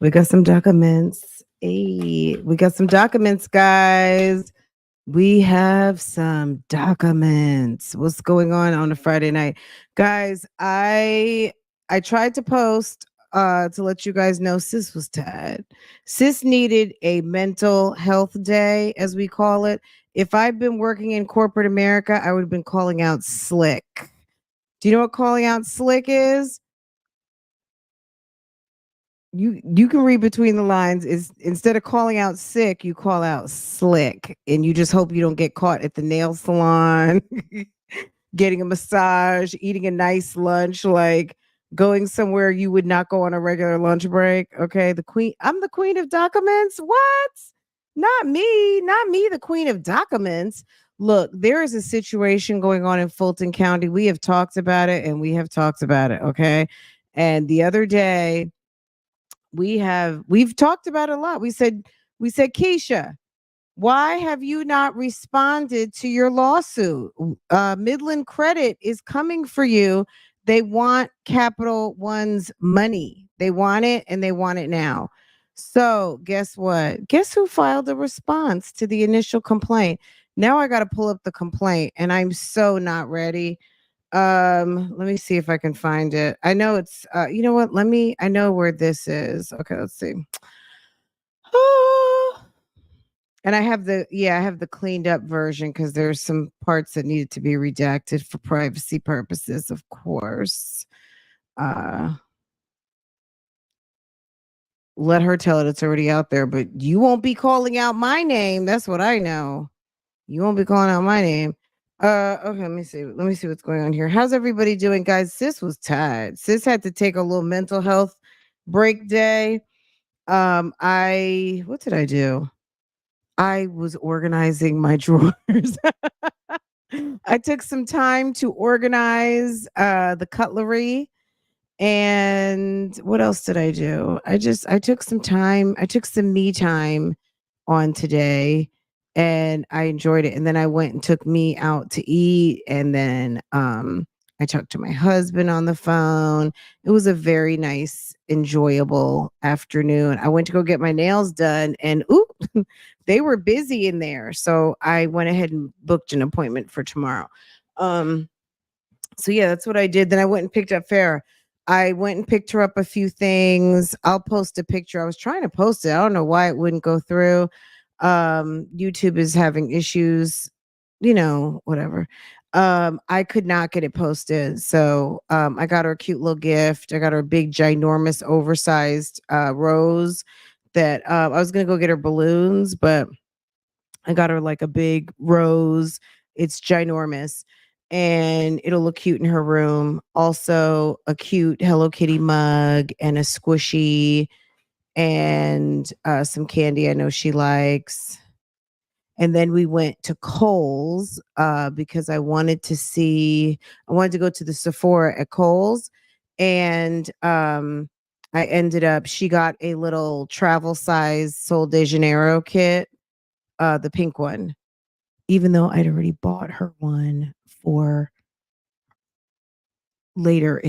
We got some documents. Hey, we got some documents, guys. We have some documents. What's going on a Friday night? Guys, I tried to post to let you guys know sis was tired. Sis needed a mental health day, as we call it. If I'd been working in corporate America, I would have been calling out slick. Do you know what calling out slick is? You can read between the lines. Is instead of calling out sick, you call out slick, and you just hope you don't get caught at the nail salon, getting a massage, eating a nice lunch, like going somewhere you would not go on a regular lunch break. Okay, the queen. I'm the queen of documents. What? Not me. Not me. The queen of documents. Look, there is a situation going on in Fulton County. We have talked about it, and we have talked about it. Okay, and the other day we've talked about it a lot. We said, Keisha, why have you not responded to your lawsuit? Midland Credit is coming for you. They want Capital One's money. They want it, and they want it now. So guess what? Guess who filed a response to the initial complaint? Now I got to pull up the complaint, and I'm so not ready. Let me see if I can find it. I know it's you know what? I know where this is. Okay, let's see. Oh, and I have the cleaned up version because there's some parts that needed to be redacted for privacy purposes, of course. Uh Let her tell it, it's already out there, but you won't be calling out my name. That's what I know. You won't be calling out my name. Okay, let me see. Let me see what's going on here. How's everybody doing, guys? Sis was tired. Sis had to take a little mental health break day. I what did I do? I was organizing my drawers. I took some time to organize the cutlery. And what else did I do? I took some time. I took some me time on today, and I enjoyed it. And then I went and took me out to eat, and then I talked to my husband on the phone. It was a very nice, enjoyable afternoon. I went to go get my nails done, and ooh, they were busy in there. So I went ahead and booked an appointment for tomorrow. Um so yeah, that's what I did. Then I went and picked up Farah. I went and picked her up a few things. I'll post a picture. I was trying to post it. I don't know why it wouldn't go through. YouTube is having issues, whatever. I could not get it posted. So I got her a cute little gift. I got her a big, ginormous, oversized rose that I was gonna go get her balloons, but I got her like a big rose. It's ginormous and it'll look cute in her room. Also, a cute Hello Kitty mug and a squishy and some candy I know she likes. And then we went to Kohl's because I wanted to go to the Sephora at Kohl's. And she got a little travel size Sol de Janeiro kit, the pink one, even though I'd already bought her one for later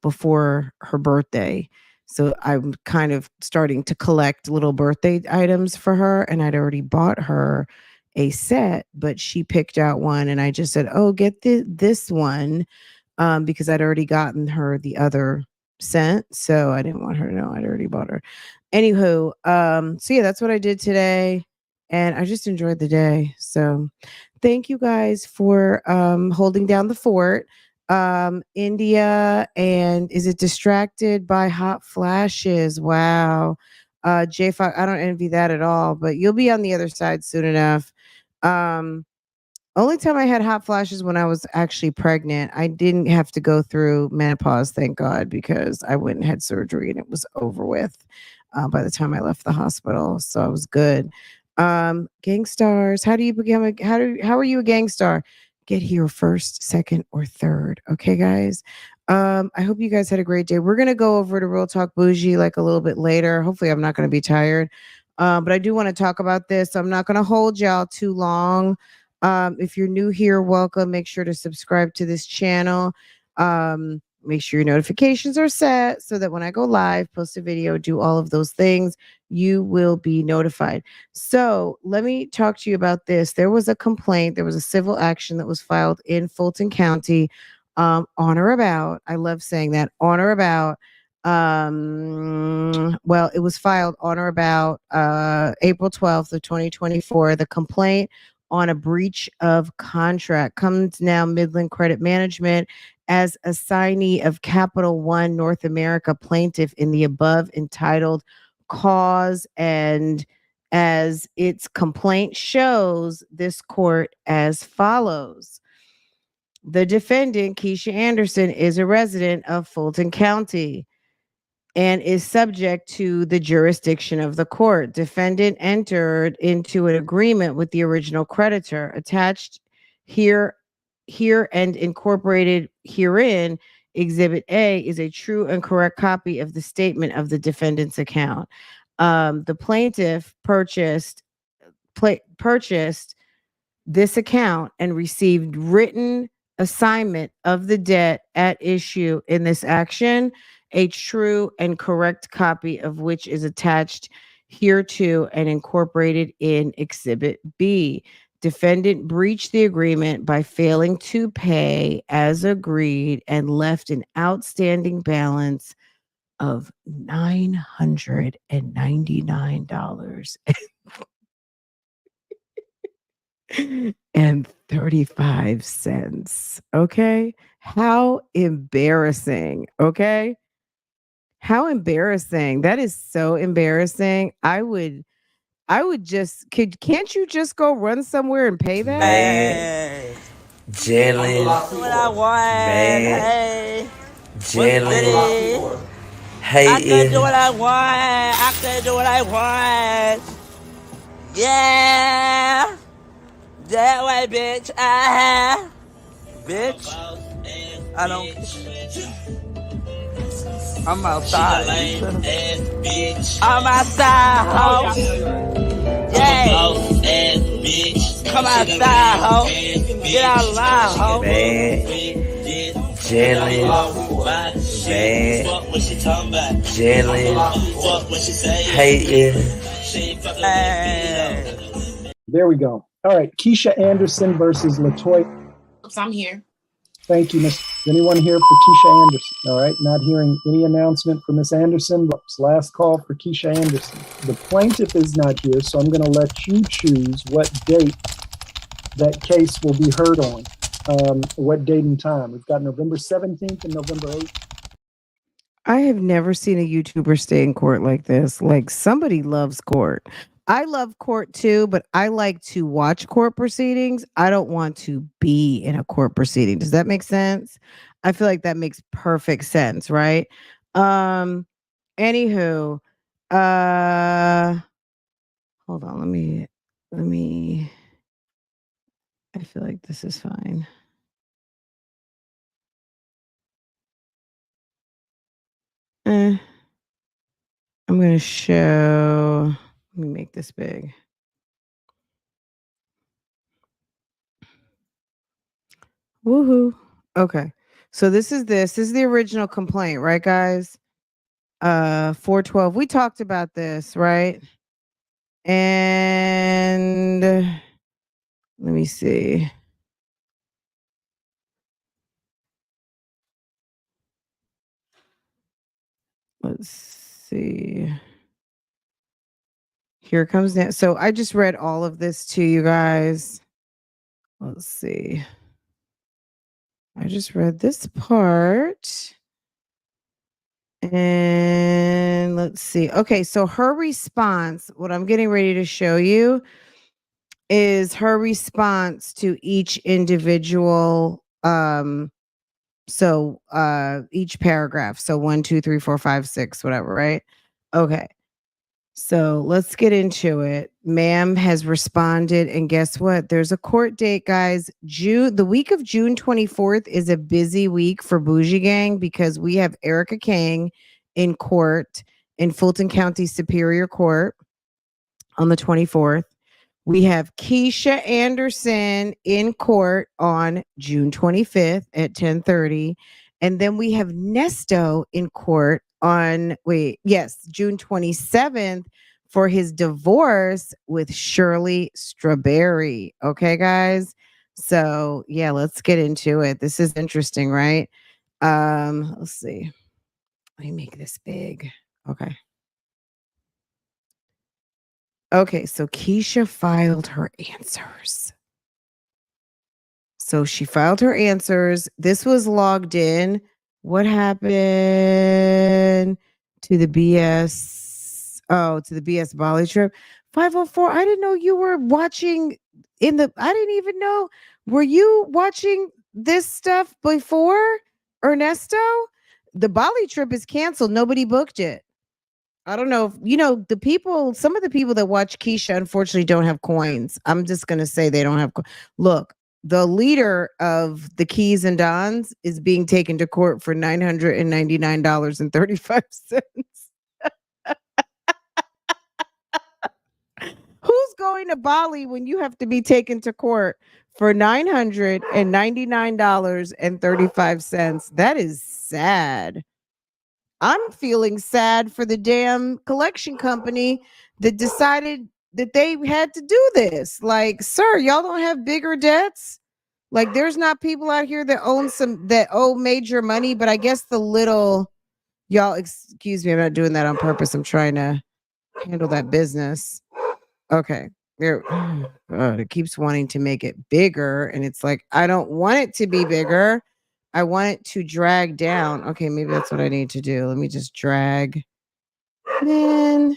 before her birthday. So I'm kind of starting to collect little birthday items for her. And I'd already bought her a set, but she picked out one. And I just said, oh, get this one, because I'd already gotten her the other scent. So I didn't want her to know I'd already bought her. Anywho, so yeah, that's what I did today. And I just enjoyed the day. So thank you guys for holding down the fort. India, and is it distracted by hot flashes? Wow. J Fox, I don't envy that at all, but you'll be on the other side soon enough. Um, Only time I had hot flashes when I was actually pregnant. I didn't have to go through menopause, thank God, because I went and had surgery and it was over with by the time I left the hospital. So I was good. Gang stars. How do you become a how are you a gang star? Get here first, second, or third. Okay, guys. I hope you guys had a great day. We're gonna go over to Real Talk Bougie like a little bit later. Hopefully, I'm not gonna be tired. But I do want to talk about this. So I'm not gonna hold y'all too long. If you're new here, welcome. Make sure to subscribe to this channel. Make sure your notifications are set so that when I go live, post a video, do all of those things, you will be notified. So let me talk to you about this. There was a complaint, there was a civil action that was filed in Fulton County, on or about, I love saying that, on or about, well, it was filed on or about April 12th of 2024. The complaint on a breach of contract comes now Midland Credit Management as assignee of Capital One North America plaintiff in the above entitled cause. And as its complaint shows, this court as follows. The defendant, Keisha Anderson, is a resident of Fulton County and is subject to the jurisdiction of the court. Defendant entered into an agreement with the original creditor. Attached here and incorporated herein, Exhibit A is a true and correct copy of the statement of the defendant's account. The plaintiff purchased this account and received written assignment of the debt at issue in this action, a true and correct copy of which is attached hereto and incorporated in Exhibit B. Defendant breached the agreement by failing to pay as agreed and left an outstanding balance of $999 and 35 cents. Okay. How embarrassing. Okay. How embarrassing. That is so embarrassing. I would just can't you just go run somewhere and pay that? Man, Jalen, what I want, man, hey, Jalen, hey, I can do what I want, I can do what I want, yeah, that way, bitch, bitch, I don't, I'm outside, I'm outside, ho, yeah, come outside, ho, get out loud, ho, man, Jalen, man, Jalen, hating, There we go. All right, Keisha Anderson versus Latoya. I'm here. Thank you, Miss. Anyone here for Keisha Anderson? All right, not hearing any announcement for Miss Anderson. Last call for Keisha Anderson. The plaintiff is not here, so I'm going to let you choose what date that case will be heard on. What date and time? We've got November 17th and November 8th. I have never seen a YouTuber stay in court like this. Like somebody loves court. I love court too, but I like to watch court proceedings. I don't want to be in a court proceeding. Does that make sense? I feel like that makes perfect sense, right? Um Anywho, uh hold on, let me I feel like this is fine. Eh, I'm gonna show, let me make this big. Woohoo. Okay. So this is the original complaint, right, guys? 412. We talked about this, right? And let me see. Let's see. Here comes that. So I just read all of this to you guys. Let's see. I just read this part. And let's see. Okay, so her response, what I'm getting ready to show you is her response to each individual each paragraph. So 1, 2, 3, 4, 5, 6, whatever, right? Okay. So let's get into it. Ma'am has responded, and guess what? There's a court date, guys. The week of June 24th is a busy week for Bougie Gang because we have Erica King in court in Fulton County Superior Court on the 24th. We have Keisha Anderson in court on June 25th at 10:30. And then we have Nesto in court on June 27th for his divorce with Shirley Strawberry. Okay, guys. So yeah, let's get into it. This is interesting, right? Let's see. Let me make this big. Okay. Okay, so Keisha filed her answers. So she filed her answers. This was logged in. What happened to the BS? Oh, to the BS Bali trip. 504. I didn't know you were watching I didn't even know. Were you watching this stuff before, Ernesto? The Bali trip is canceled. Nobody booked it. I don't know if some of the people that watch Keisha unfortunately don't have coins. I'm just going to say they don't have look, the leader of the Keys and Dons is being taken to court for $999.35. Who's going to Bali when you have to be taken to court for $999.35? That is sad. I'm feeling sad for the damn collection company that decided that they had to do this. Like, sir, y'all don't have bigger debts? Like, there's not people out here that owe major money, but I guess the little y'all, excuse me, I'm not doing that on purpose. I'm trying to handle that business. Okay. There, it keeps wanting to make it bigger, and it's like I don't want it to be bigger. I want it to drag down. Okay, maybe that's what I need to do. Let me just drag. Man.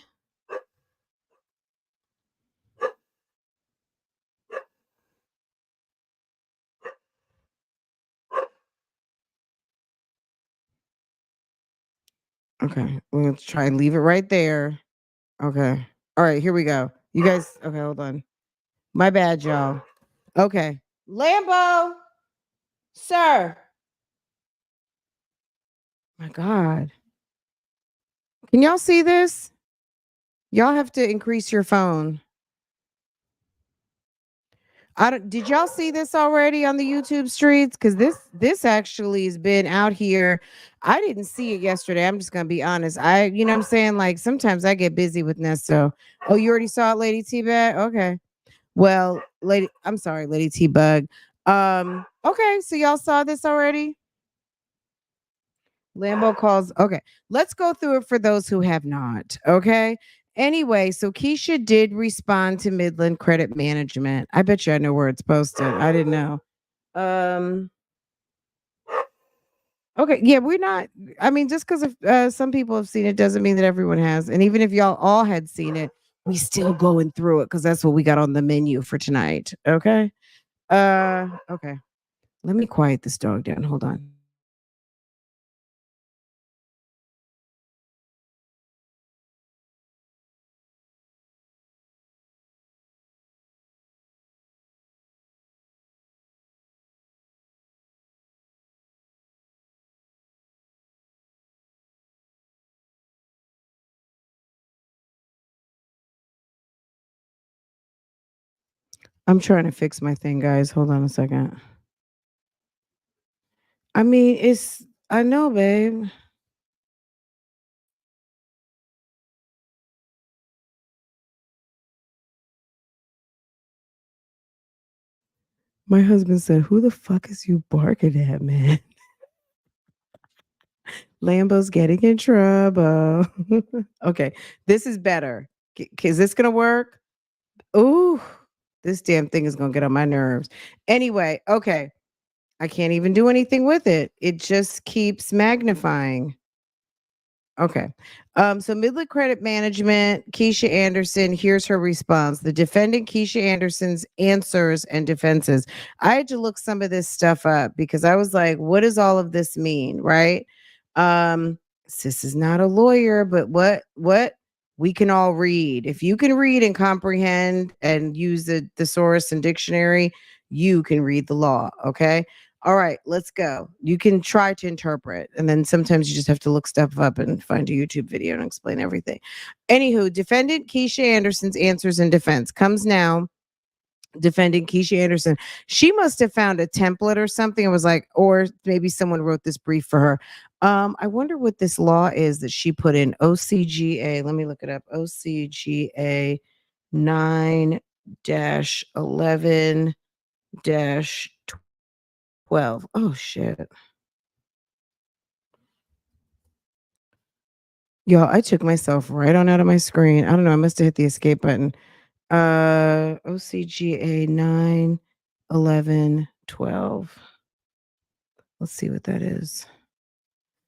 Okay, we're gonna try and leave it right there. Okay. All right, here we go. You guys, okay, hold on. My bad, y'all. Okay. Lambo, sir. My God. Can y'all see this? Y'all have to increase your phone. Did y'all see this already on the YouTube streets? Because this actually has been out here. I didn't see it yesterday. I'm just gonna be honest. You know what I'm saying? Like sometimes I get busy with Nesto. Oh, you already saw it, Lady T Bag? Okay. Well, I'm sorry, Lady T Bug. Okay, so y'all saw this already? Lambo calls. Okay, let's go through it for those who have not. Okay. Anyway, so Keisha did respond to Midland Credit Management. I bet you I know where it's posted. I didn't know. Um. Okay. Yeah, we're not. I mean, just because some people have seen it doesn't mean that everyone has. And even if y'all all had seen it, we still going through it because that's what we got on the menu for tonight. Okay. Okay. Let me quiet this dog down. Hold on. I'm trying to fix my thing, guys. Hold on a second. I mean, I know, babe. My husband said, "Who the fuck is you barking at, man?" Lambo's getting in trouble. Okay, this is better. Is this gonna work? Ooh, this damn thing is gonna get on my nerves. Anyway, okay. I can't even do anything with it. It just keeps magnifying. Okay. So Midland Credit Management, Keisha Anderson, here's her response. The defendant, Keisha Anderson's answers and defenses. I had to look some of this stuff up because I was like, what does all of this mean? Right. Um, Sis is not a lawyer, but what we can all read. If you can read and comprehend and use the thesaurus and dictionary, you can read the law. Okay. All right, let's go. You can try to interpret, and then sometimes you just have to look stuff up and find a YouTube video and explain everything. Anywho, defendant Keisha Anderson's answers in defense comes now. Defendant Keisha Anderson. She must have found a template or something and was like, or maybe someone wrote this brief for her. I wonder what this law is that she put in OCGA. Let me look it up. OCGA 9-11 12. Oh shit. Y'all, I took myself right on out of my screen. I don't know. I must have hit the escape button. OCGA 9-11-12. Let's see what that is.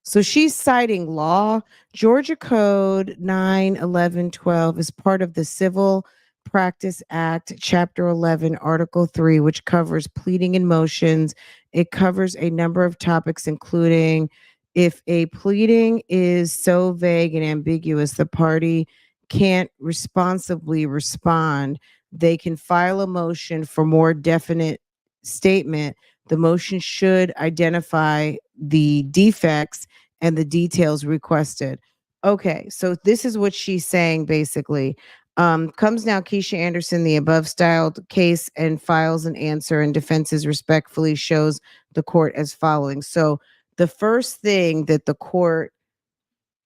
So she's citing law. Georgia Code 9-11-12 is part of the Civil Practice Act, Chapter 11, Article 3, which covers pleading and motions. It covers a number of topics, including if a pleading is so vague and ambiguous, the party can't responsibly respond. They can file a motion for more definite statement. The motion should identify the defects and the details requested. Okay, so this is what she's saying basically. Comes now Keisha Anderson, the above styled case, and files an answer and defenses respectfully shows the court as following. So the first thing that the court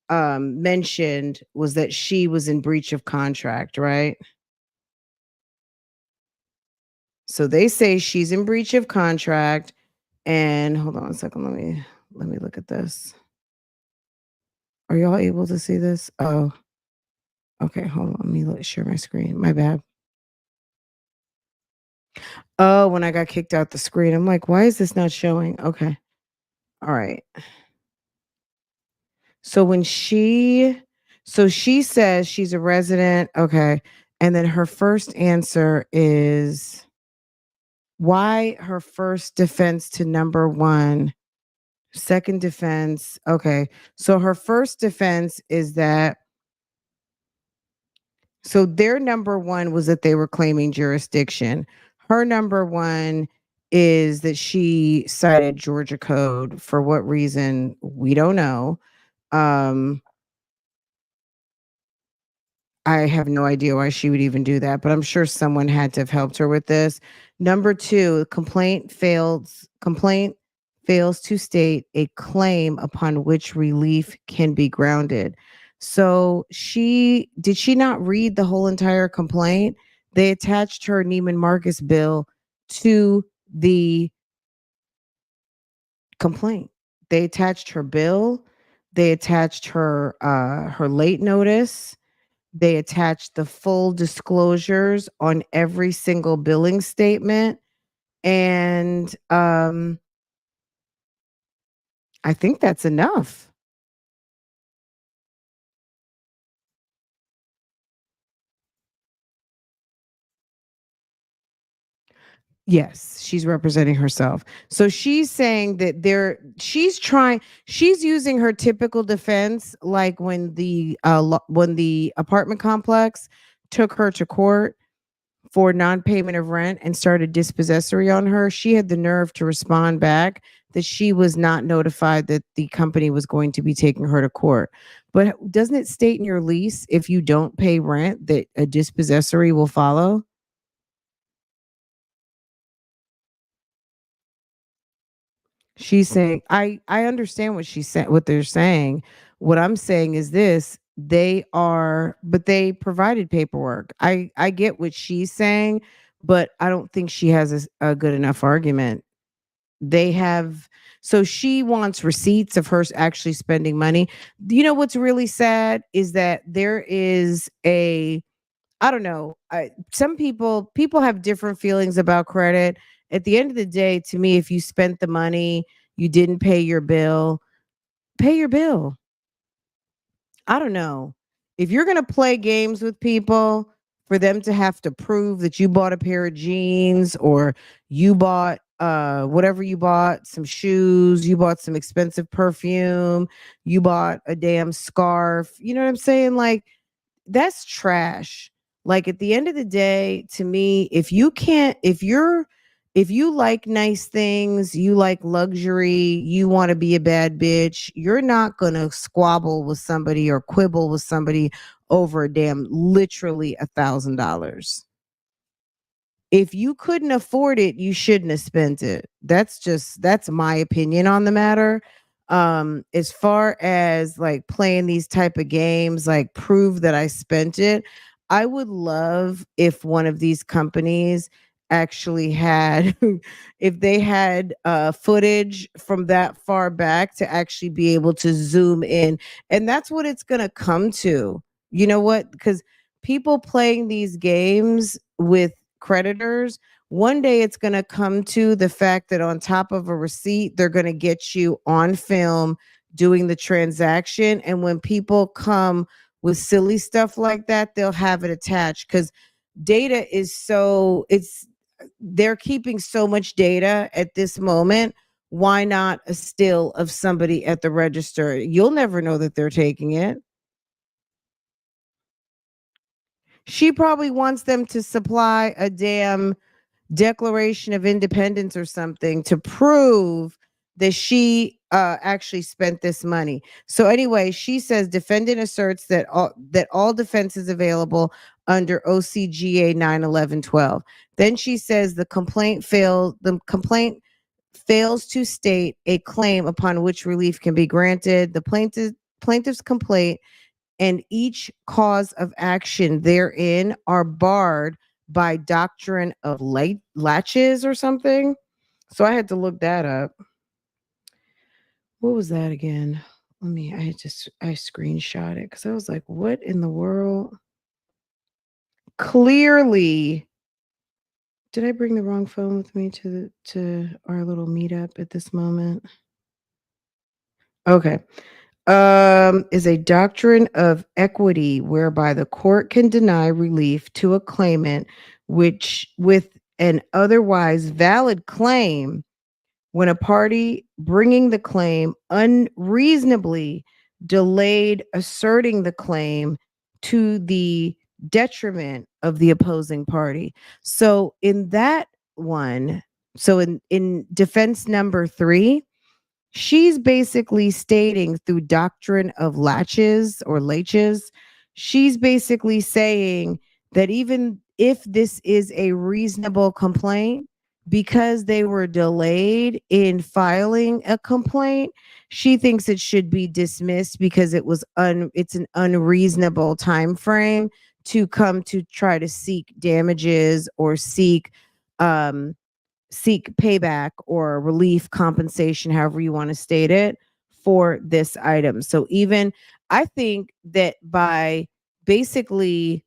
mentioned was that she was in breach of contract, right? So they say she's in breach of contract. And hold on a second, let me look at this. Are y'all able to see this? Oh, okay. Hold on. Let me share my screen. My bad. Oh, when I got kicked out the screen, I'm like, why is this not showing? Okay. All right. So she says she's a resident. Okay. And then her first answer is why her first defense to number one, second defense. Okay. So her first defense is that so their number one was that they were claiming jurisdiction. Her number one is that she cited Georgia code for what reason we don't know. Um, I have no idea why she would even do that, but I'm sure someone had to have helped her with this. Number two, complaint fails to state a claim upon which relief can be grounded. So did she not read the whole entire complaint? They attached her Neiman Marcus bill to the complaint. They attached her bill, they attached her late notice, they attached the full disclosures on every single billing statement. And I think that's enough. Yes, she's representing herself. So she's saying that she's using her typical defense like when the apartment complex took her to court for non-payment of rent and started dispossessory on her. She had the nerve to respond back that she was not notified that the company was going to be taking her to court. But doesn't it state in your lease if you don't pay rent that a dispossessory will follow? She's saying, I understand what she's saying, what they're saying. What I'm saying is this, but they provided paperwork. I get what she's saying, but I don't think she has a good enough argument. They have so she wants receipts of her actually spending money. You know what's really sad is that there is a I don't know. Some people have different feelings about credit. At the end of the day, to me, if you spent the money, you didn't pay your bill. I don't know. If you're going to play games with people for them to have to prove that you bought a pair of jeans or you bought whatever you bought, some shoes, you bought some expensive perfume, you bought a damn scarf. You know what I'm saying? Like that's trash. Like at the end of the day, to me, if you like nice things, you like luxury, you want to be a bad bitch, you're not going to squabble with somebody or quibble with somebody over a damn literally $1,000. If you couldn't afford it, you shouldn't have spent it. That's my opinion on the matter. As far as like playing these type of games, like prove that I spent it, I would love if one of these companies actually had if they had footage from that far back to actually be able to zoom in. And that's what it's going to come to. You know what? Because people playing these games with creditors, one day it's going to come to the fact that on top of a receipt, they're going to get you on film doing the transaction. And when people come with silly stuff like that, they'll have it attached because data is it's they're keeping so much data at this moment. Why not a still of somebody at the register? You'll never know that they're taking it. She probably wants them to supply a damn Declaration of Independence or something to prove that she actually spent this money. So anyway, she says defendant asserts that all defense is available under OCGA 91112. Then she says the complaint fails to state a claim upon which relief can be granted. The plaintiff's complaint and each cause of action therein are barred by doctrine of latches or something. So I had to look that up. What was that again? I screenshot it because I was like, what in the world? Clearly, did I bring the wrong phone with me to our little meetup at this moment? Okay. Is a doctrine of equity whereby the court can deny relief to a claimant which with an otherwise valid claim when a party bringing the claim unreasonably delayed asserting the claim to the detriment of the opposing party. So in that one, so in defense number 3, she's basically stating through doctrine of laches, she's basically saying that even if this is a reasonable complaint, because they were delayed in filing a complaint, she thinks it should be dismissed because it's an unreasonable time frame to come to try to seek damages or um seek payback or relief compensation, however you want to state it, for this item. So even I think that by basically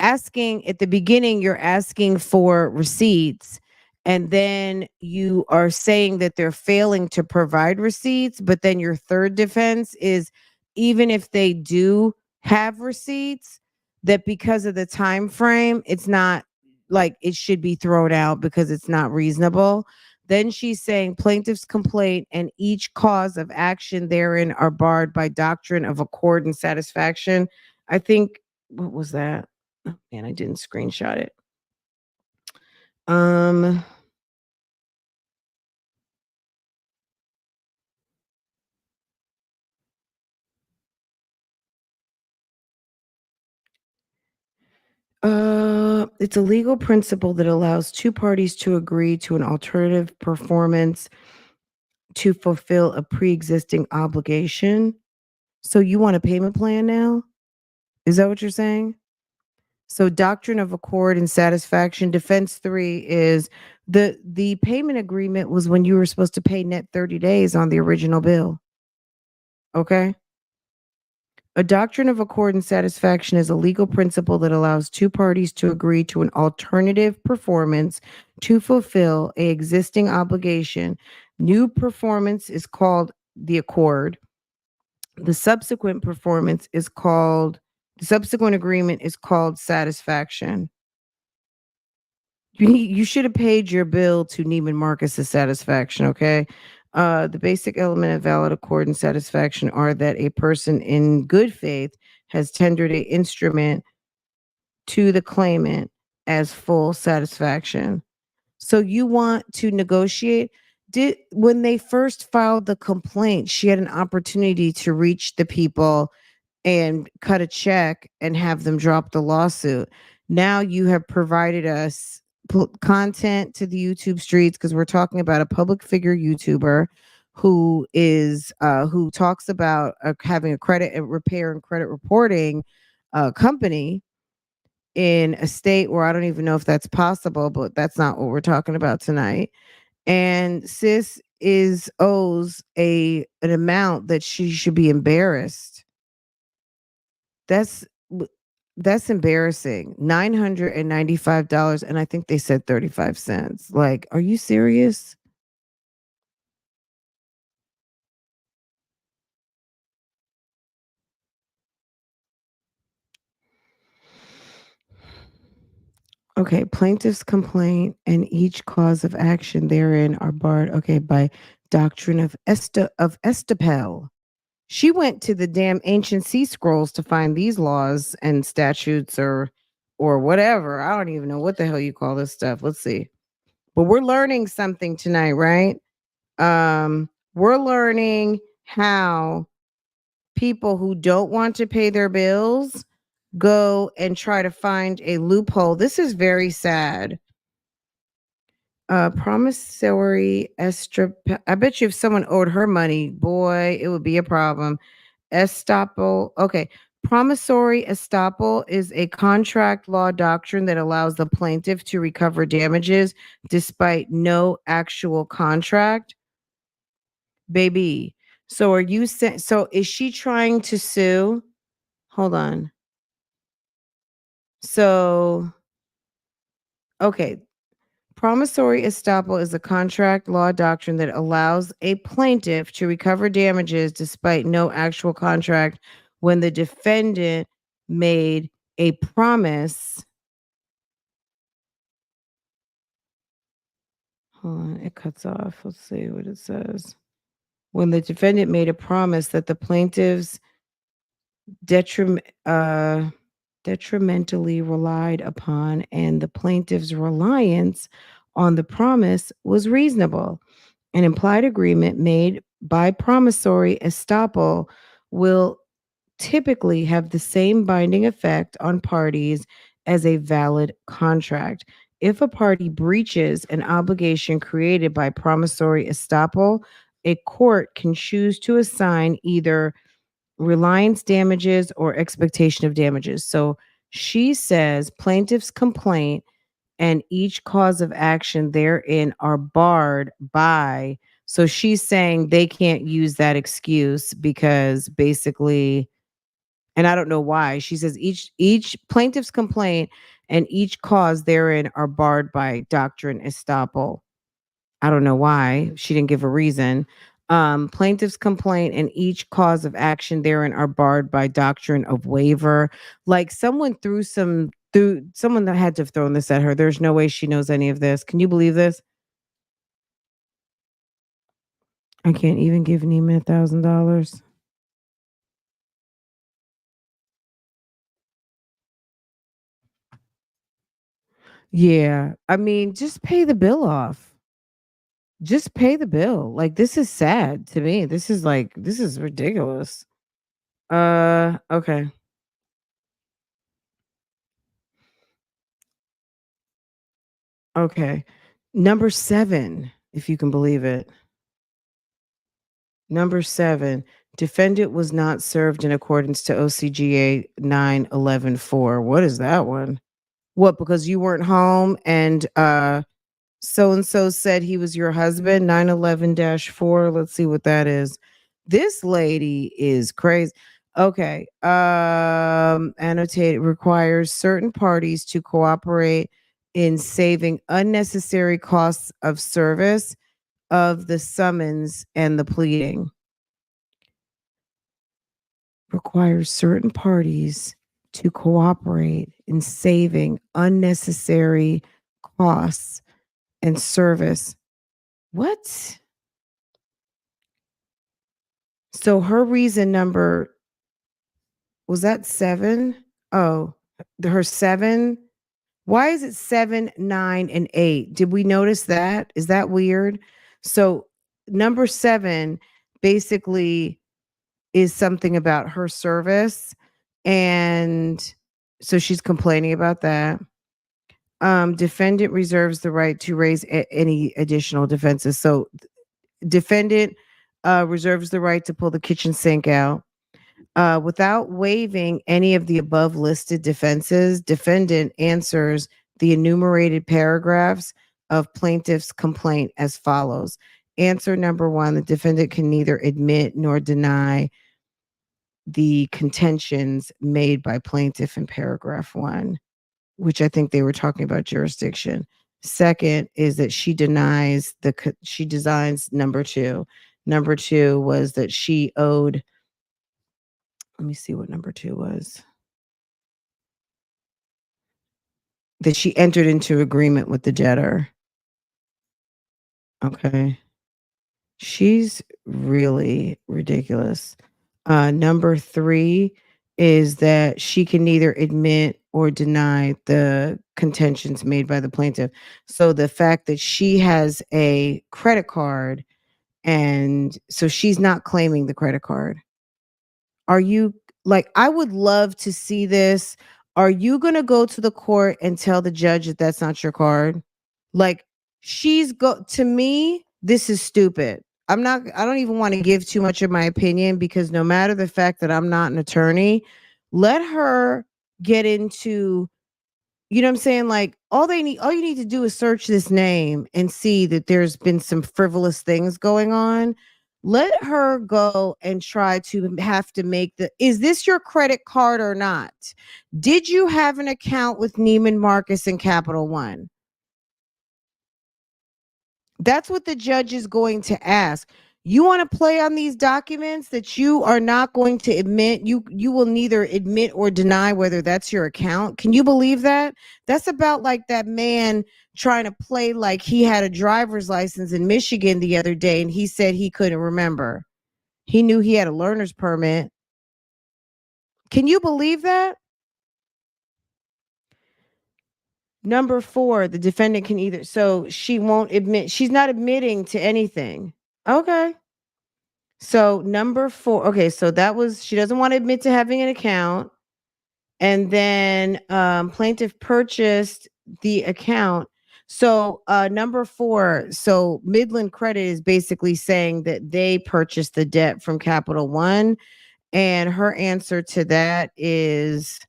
asking at the beginning, you're asking for receipts, and then you are saying that they're failing to provide receipts. But then your third defense is even if they do have receipts, that because of the time frame, it's not like it should be thrown out because it's not reasonable. Then she's saying plaintiff's complaint and each cause of action therein are barred by doctrine of accord and satisfaction. I think, what was that? Oh man, I didn't screenshot it. Um it's a legal principle that allows two parties to agree to an alternative performance to fulfill a pre-existing obligation. So you want a payment plan now? Is that what you're saying? So doctrine of accord and satisfaction. Defense 3 is the payment agreement was when you were supposed to pay net 30 days on the original bill. Okay? A doctrine of accord and satisfaction is a legal principle that allows two parties to agree to an alternative performance to fulfill a existing obligation. New performance is called the accord. The subsequent performance is called the subsequent agreement is called satisfaction. You should have paid your bill to Neiman Marcus's satisfaction, okay? The basic element of valid accord and satisfaction are that a person in good faith has tendered a instrument to the claimant as full satisfaction. So you want to negotiate. Did when they first filed the complaint, she had an opportunity to reach the people and cut a check and have them drop the lawsuit. Now you have provided us content to the YouTube streets because we're talking about a public figure YouTuber who talks about having a credit and repair and credit reporting company in a state where I don't even know if that's possible, but that's not what we're talking about tonight. And sis is owes an amount that she should be embarrassed. That's that's embarrassing. $995 and I think they said 35 cents. Like, are you serious? Okay, plaintiff's complaint and each cause of action therein are barred. Okay, by doctrine of Estapel. She went to the damn ancient sea scrolls to find these laws and statutes or whatever. I don't even know what the hell you call this stuff. Let's see. But we're learning something tonight, right? We're learning how people who don't want to pay their bills go and try to find a loophole. This is very sad. Promissory I bet you if someone owed her money, boy, it would be a problem. Estoppel. Okay. Promissory estoppel is a contract law doctrine that allows the plaintiff to recover damages despite no actual contract. Baby. So are you saying, so is she trying to sue? Hold on. So, okay. Promissory estoppel is a contract law doctrine that allows a plaintiff to recover damages despite no actual contract when the defendant made a promise. Hold on, it cuts off. Let's see what it says. When the defendant made a promise that the plaintiff's detrimentally relied upon and the plaintiff's reliance on the promise was reasonable. An implied agreement made by promissory estoppel will typically have the same binding effect on parties as a valid contract. If a party breaches an obligation created by promissory estoppel, a court can choose to assign either reliance damages or expectation of damages. So she says plaintiff's complaint and each cause of action therein are barred by. So she's saying they can't use that excuse because basically, and I don't know why. She says each plaintiff's complaint and each cause therein are barred by doctrine estoppel. I don't know why. She didn't give a reason. Plaintiff's complaint and each cause of action therein are barred by doctrine of waiver. Like someone that had to have thrown this at her. There's no way she knows any of this. Can you believe this? I can't even give Neiman $1,000. Yeah. I mean, just pay the bill off. Just pay the bill. Like this is sad to me. This is ridiculous. Okay. Okay. Number 7, if you can believe it. Number 7. Defendant was not served in accordance to OCGA 911-4. What is that one? What, because you weren't home and so and so said he was your husband? 911-4. Let's see what that is. This lady is crazy. Okay. Annotate requires certain parties to cooperate in saving unnecessary costs of service of the summons and the pleading. Requires certain parties to cooperate in saving unnecessary costs and service. What? So her reason number was that 7? Oh, her 7. Why is it 7, 9, and 8? Did we notice that? Is that weird? So number 7 basically is something about her service. And so she's complaining about that. Defendant reserves the right to raise any additional defenses. So defendant reserves the right to pull the kitchen sink out. Without waiving any of the above listed defenses, defendant answers the enumerated paragraphs of plaintiff's complaint as follows. Answer number 1, the defendant can neither admit nor deny the contentions made by plaintiff in paragraph 1, which I think they were talking about jurisdiction. Second is that she designs number 2. Number 2 was that she owed, let me see what number 2 was. That she entered into agreement with the debtor. Okay. She's really ridiculous. Number 3 is that she can neither admit or deny the contentions made by the plaintiff. So the fact that she has a credit card, and so she's not claiming the credit card. Are you, like, I would love to see this. Are you going to go to the court and tell the judge that that's not your card? Like, to me, this is stupid. I don't even want to give too much of my opinion, because no matter the fact that I'm not an attorney, let her get into, you know what I'm saying? Like, all you need to do is search this name and see that there's been some frivolous things going on. Let her go and try to have to make is this your credit card or not? Did you have an account with Neiman Marcus and Capital One? That's what the judge is going to ask. You want to play on these documents that you are not going to admit? You will neither admit or deny whether that's your account. Can you believe that? That's about like that man trying to play like he had a driver's license in Michigan the other day, and he said he couldn't remember. He knew he had a learner's permit. Can you believe that? Number 4, the defendant can either, so she won't admit, she's not admitting to anything. Okay. So number 4, okay, so that was, she doesn't want to admit to having an account. And then plaintiff purchased the account. So number 4, so Midland Credit is basically saying that they purchased the debt from Capital One. And her answer to that is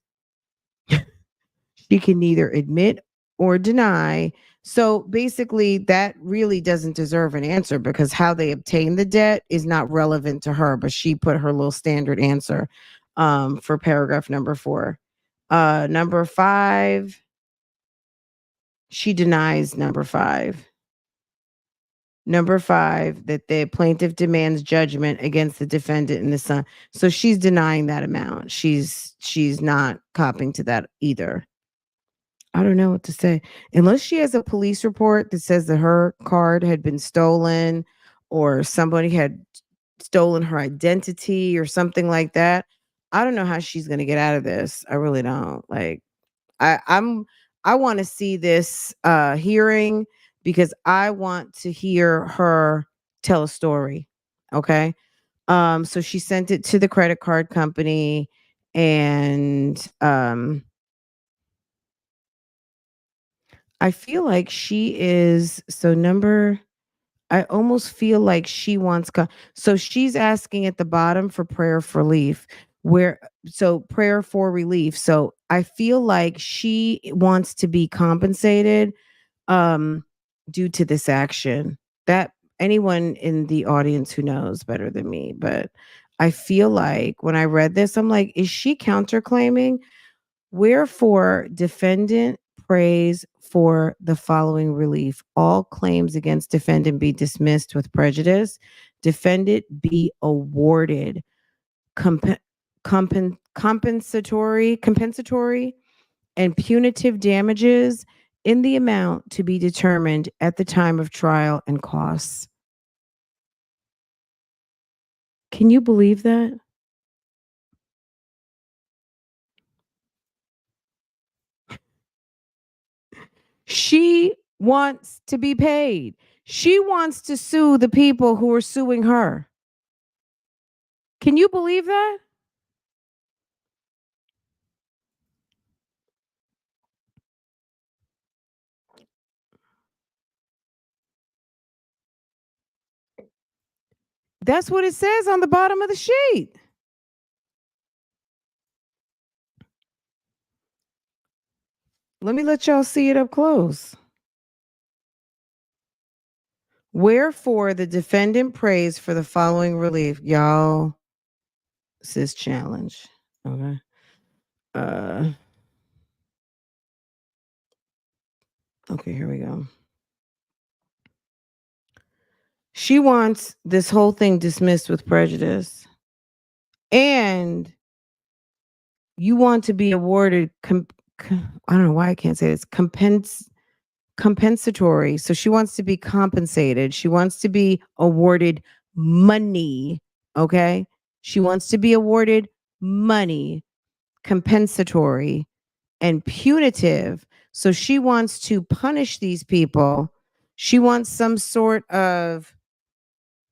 she can neither admit or deny. So basically, that really doesn't deserve an answer, because how they obtained the debt is not relevant to her, but she put her little standard answer for paragraph number 4. Number 5, she denies number 5. Number 5, that the plaintiff demands judgment against the defendant and the son. So she's denying that amount. She's not copping to that either. I don't know what to say. Unless she has a police report that says that her card had been stolen, or somebody had stolen her identity or something like that. I don't know how she's going to get out of this. I really don't. Like, I want to see this hearing, because I want to hear her tell a story. Okay? So she sent it to the credit card company, and I feel like she is, so number, I almost feel like she wants so she's asking at the bottom for prayer for relief where so prayer for relief. So I feel like she wants to be compensated um due to this action. That anyone in the audience who knows better than me, but I feel like when I read this I'm like, is she counterclaiming? Wherefore, defendant prays for the following relief. All claims against defendant be dismissed with prejudice. Defendant be awarded comp- compensatory and punitive damages in the amount to be determined at the time of trial and costs. Can you believe that? She wants to be paid. She wants to sue the people who are suing her. Can you believe that? That's what it says on the bottom of the sheet. Let me let y'all see it up close. Wherefore the defendant prays for the following relief. Y'all, this challenge. Okay. Okay, here we go. She wants this whole thing dismissed with prejudice. And you want to be awarded I don't know why I can't say this. Compensatory. So she wants to be compensated. She wants to be awarded money. Okay. She wants to be awarded money, compensatory, and punitive. So she wants to punish these people. She wants some sort of,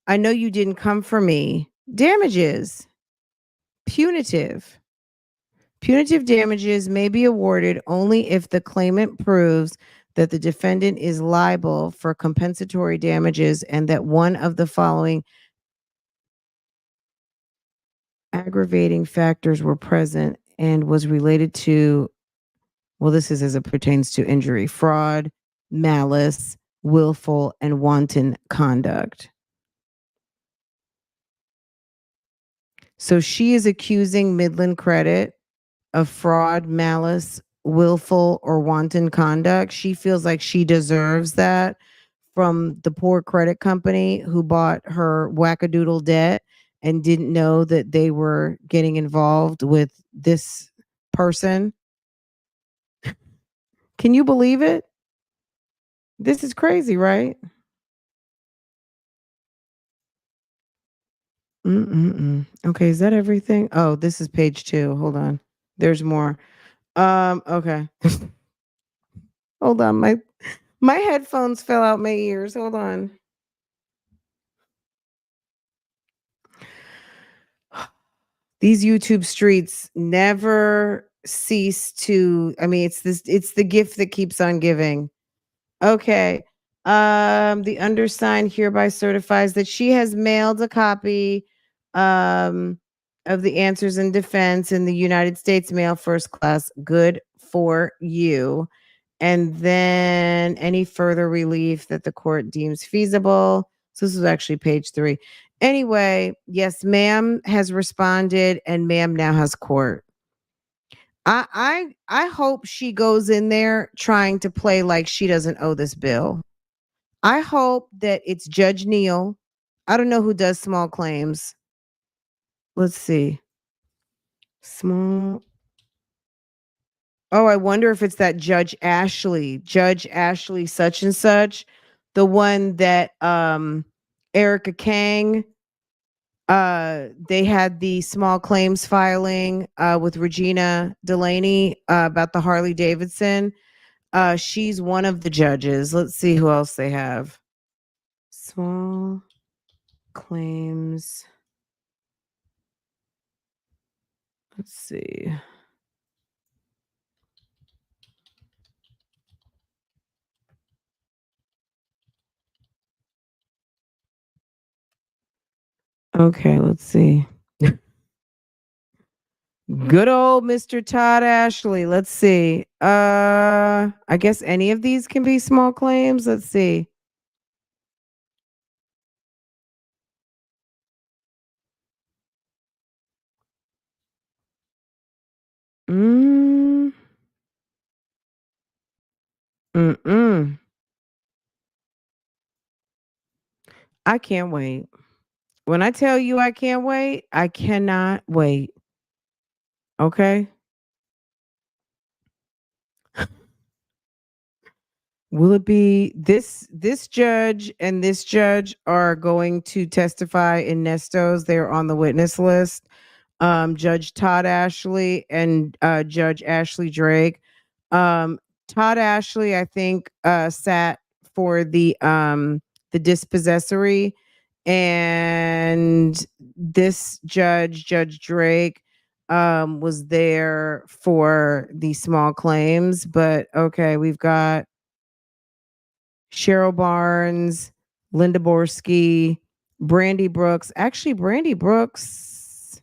I know you didn't come for me, damages, punitive. Punitive damages may be awarded only if the claimant proves that the defendant is liable for compensatory damages and that one of the following aggravating factors were present and was related to, well, this is as it pertains to injury, fraud, malice, willful, and wanton conduct. So she is accusing Midland Credit of fraud, malice, willful, or wanton conduct. She feels like she deserves that from the poor credit company who bought her wackadoodle debt and didn't know that they were getting involved with this person. Can you believe it? This is crazy, right? Mm-mm-mm. Okay, is that everything? Oh, this is page 2. Hold on. There's more. Okay. Hold on. My headphones fell out my ears. Hold on. These YouTube streets never cease to, I mean, it's the gift that keeps on giving. Okay. The undersigned hereby certifies that she has mailed a copy um of the answers in defense in the United States mail first class. Good for you. And then any further relief that the court deems feasible. So this is actually page 3. Anyway, yes, ma'am has responded and ma'am now has court. I hope she goes in there trying to play like she doesn't owe this bill. I hope that it's Judge Neal. I don't know who does small claims. Let's see. Small. Oh, I wonder if it's that Judge Ashley such and such, the one that Erica Kang they had the small claims filing with Regina Delaney about the Harley Davidson. She's one of the judges. Let's see who else they have. Small claims. Let's see. Okay, let's see. Good old Mr. Todd Ashley. Let's see. I guess any of these can be small claims. Let's see. Mm, mm-mm. I can't wait. When I tell you I can't wait, I cannot wait. Okay? Will it be this judge and this judge are going to testify in Nestos? They're on the witness list. Judge Todd Ashley and Judge Ashley Drake. Um, Todd Ashley, I think, sat for the dispossessory, and this judge, Judge Drake, was there for the small claims. But okay, we've got Cheryl Barnes, Linda Borski, Brandy Brooks. Actually, Brandy Brooks.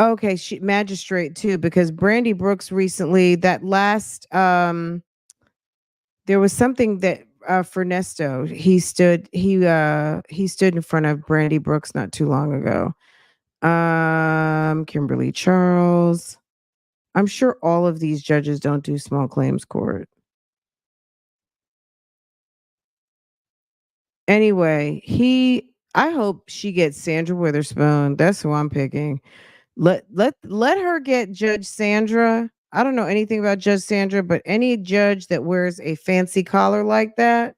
Okay, she magistrate too, because Brandy Brooks recently, that last there was something that for Nesto, he stood in front of Brandy Brooks not too long ago. Kimberly Charles. I'm sure all of these judges don't do small claims court. Anyway, I hope she gets Sandra Witherspoon. That's who I'm picking. Let her get Judge Sandra. I don't know anything about Judge Sandra, but any judge that wears a fancy collar like that,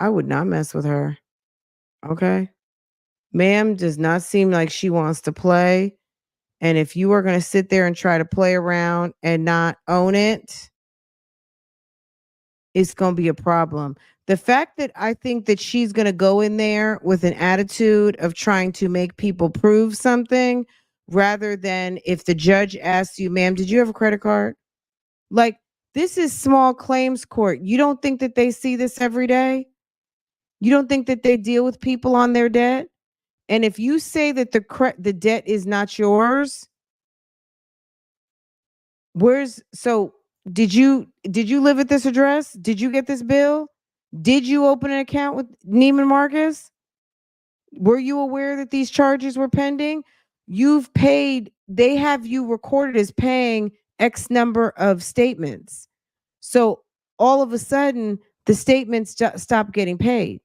I would not mess with her. Okay? Ma'am does not seem like she wants to play. And if you are going to sit there and try to play around and not own it, it's going to be a problem. The fact that I think that she's going to go in there with an attitude of trying to make people prove something rather than if the judge asks you, ma'am, did you have a credit card? Like, this is small claims court. You don't think that they see this every day? You don't think that they deal with people on their debt? And if you say that the debt is not yours, where's so did you live at this address? Did you get this bill? Did you open an account with Neiman Marcus? Were you aware that these charges were pending? You've paid, they have you recorded as paying X number of statements. So all of a sudden, the statements stop getting paid.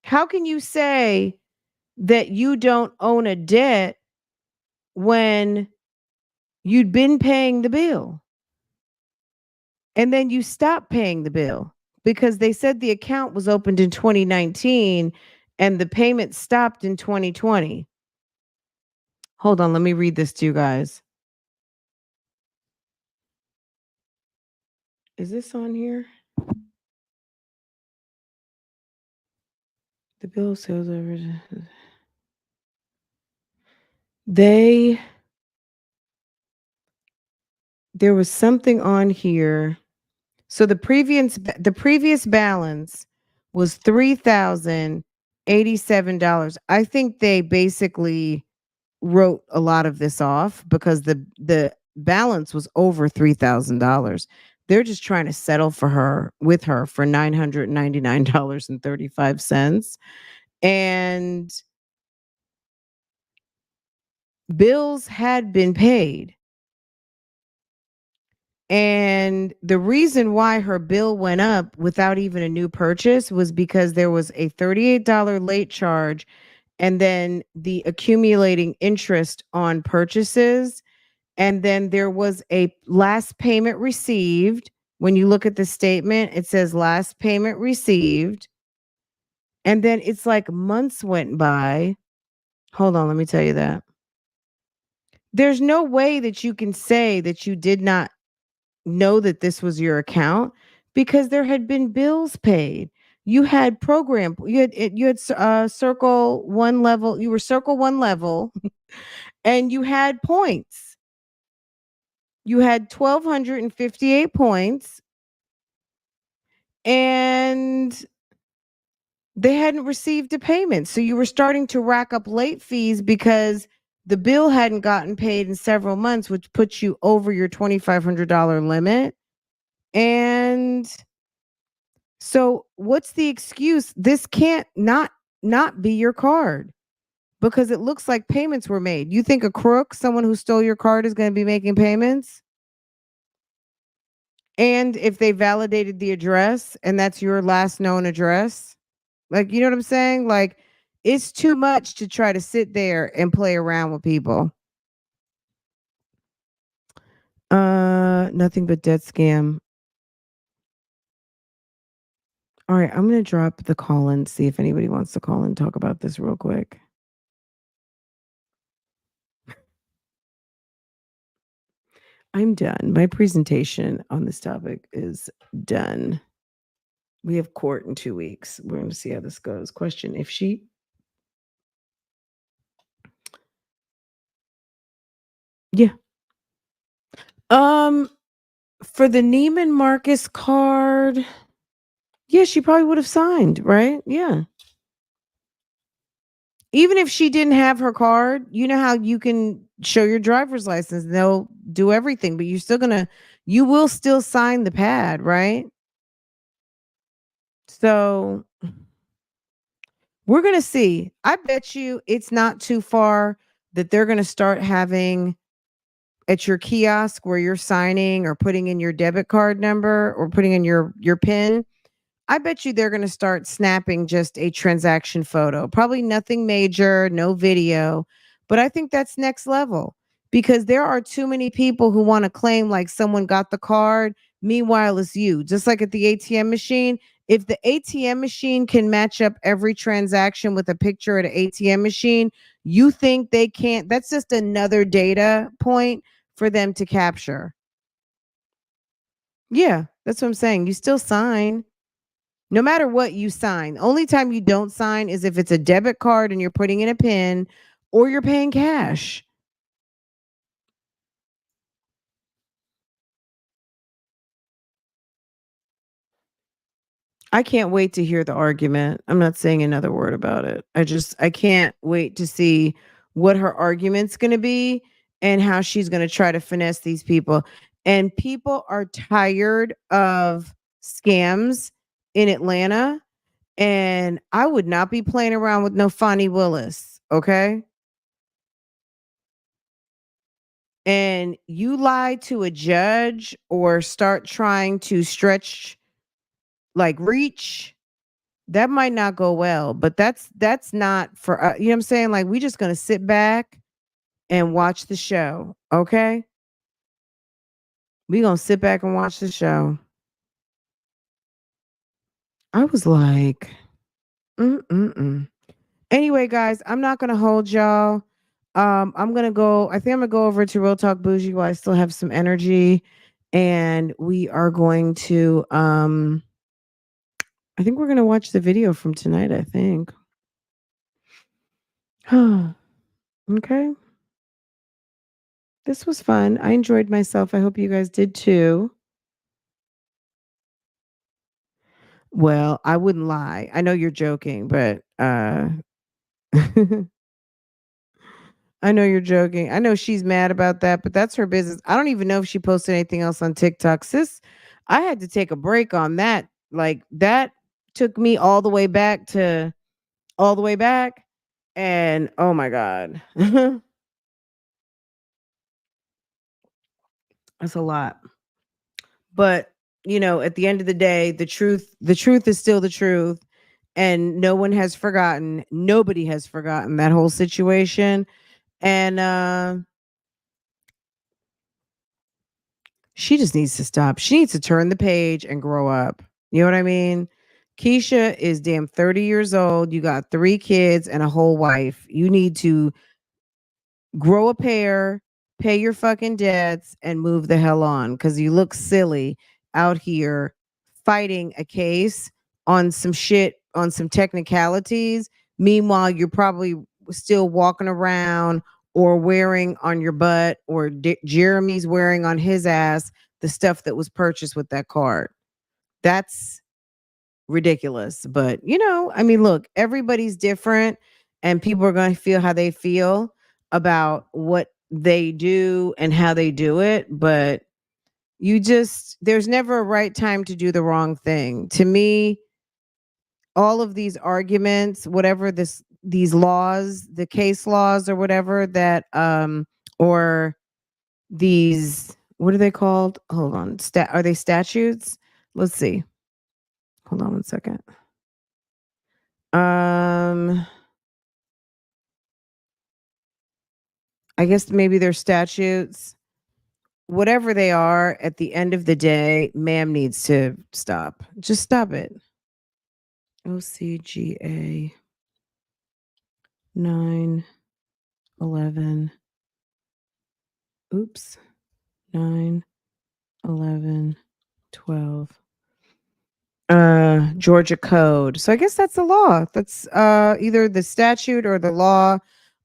How can you say that you don't own a debt when you'd been paying the bill and then you stopped paying the bill? Because they said the account was opened in 2019 and the payment stopped in 2020. Hold on, let me read this to you guys. Is this on here? The bill of sales over. They There was something on here. So the previous balance was $3,087. I think they basically wrote a lot of this off because the balance was over $3,000. They're just trying to settle for her with her for $999.35. And bills had been paid. And the reason why her bill went up without even a new purchase was because there was a $38 late charge and then the accumulating interest on purchases. And then there was a last payment received. When you look at the statement, it says last payment received. And then it's like months went by. Hold on, let me tell you that. There's no way that you can say that you did not know that this was your account because there had been bills paid. You had circle one level, you were circle one level and you had points. You had 1,258 points and They hadn't received a payment. So you were starting to rack up late fees because the bill hadn't gotten paid in several months, which puts you over your $2,500 limit. And so what's the excuse? This can't not be your card because it looks like payments were made. You think a crook, someone who stole your card, is going to be making payments? And if they validated the address and that's your last known address, like, you know what I'm saying? Like, it's too much to try to sit there and play around with people. Nothing but dead scam. All right, I'm gonna drop the call in, see if anybody wants to call and talk about this real quick. I'm done. My presentation on this topic is done. We have court in 2 weeks. We're going to see how this goes. Question: if she Yeah. Um, for the Neiman Marcus card, yeah, she probably would have signed, right? Yeah. Even if she didn't have her card, you know how you can show your driver's license, they'll do everything, but you will still sign the pad, right? So we're gonna see. I bet you it's not too far that they're gonna start having at your kiosk where you're signing or putting in your debit card number or putting in your PIN. I bet you they're going to start snapping just a transaction photo. Probably nothing major, no video, but I think that's next level because there are too many people who want to claim like someone got the card. Meanwhile, it's you. Just like at the ATM machine, if the ATM machine can match up every transaction with a picture at an ATM machine, you think they can't? That's just another data point for them to capture. Yeah, that's what I'm saying. You still sign. No matter what you sign. Only time you don't sign is if it's a debit card and you're putting in a PIN or you're paying cash. I can't wait to hear the argument. I'm not saying another word about it. I can't wait to see what her argument's going to be and how she's going to try to finesse these people. And people are tired of scams in Atlanta, and I would not be playing around with no Fonnie Willis, okay? And you lie to a judge or start trying to stretch like reach, that might not go well, but that's not for you know what I'm saying? Like, we just gonna sit back and watch the show, okay? We gonna sit back and watch the show. I was like, mm-mm-mm. Anyway, guys, I'm not gonna hold y'all. I'm gonna go. I think I'm gonna go over to Real Talk Bougie while I still have some energy, and we are going to. I think we're gonna watch the video from tonight. I think. Okay. This was fun. I enjoyed myself. I hope you guys did too. Well, I wouldn't lie. I know you're joking, but I know you're joking. I know she's mad about that, but that's her business. I don't even know if she posted anything else on TikTok. Sis, I had to take a break on that. Like, that took me all the way back. And oh my God. That's a lot. But, at the end of the day, the truth is still the truth. And no one has forgotten. Nobody has forgotten that whole situation. And she just needs to stop. She needs to turn the page and grow up. You know what I mean? Keisha is damn 30 years old. You got 3 kids and a whole wife. You need to grow a pair, pay your fucking debts, and move the hell on because you look silly out here fighting a case on some shit, on some technicalities. Meanwhile, you're probably still walking around or wearing on your butt, or Jeremy's wearing on his ass the stuff that was purchased with that card. That's ridiculous. But, I mean, look, everybody's different and people are going to feel how they feel about what they do and how they do it. But there's never a right time to do the wrong thing. To me, all of these arguments, whatever these laws, the case laws or whatever that, or these, what are they called? Hold on. Are they statutes? Let's see. Hold on one second. I guess maybe they're statutes. Whatever they are, at the end of the day, ma'am needs to stop. Just stop it. OCGA 9/11. Oops. 9/11/12. Georgia code. So I guess that's the law. That's either the statute or the law.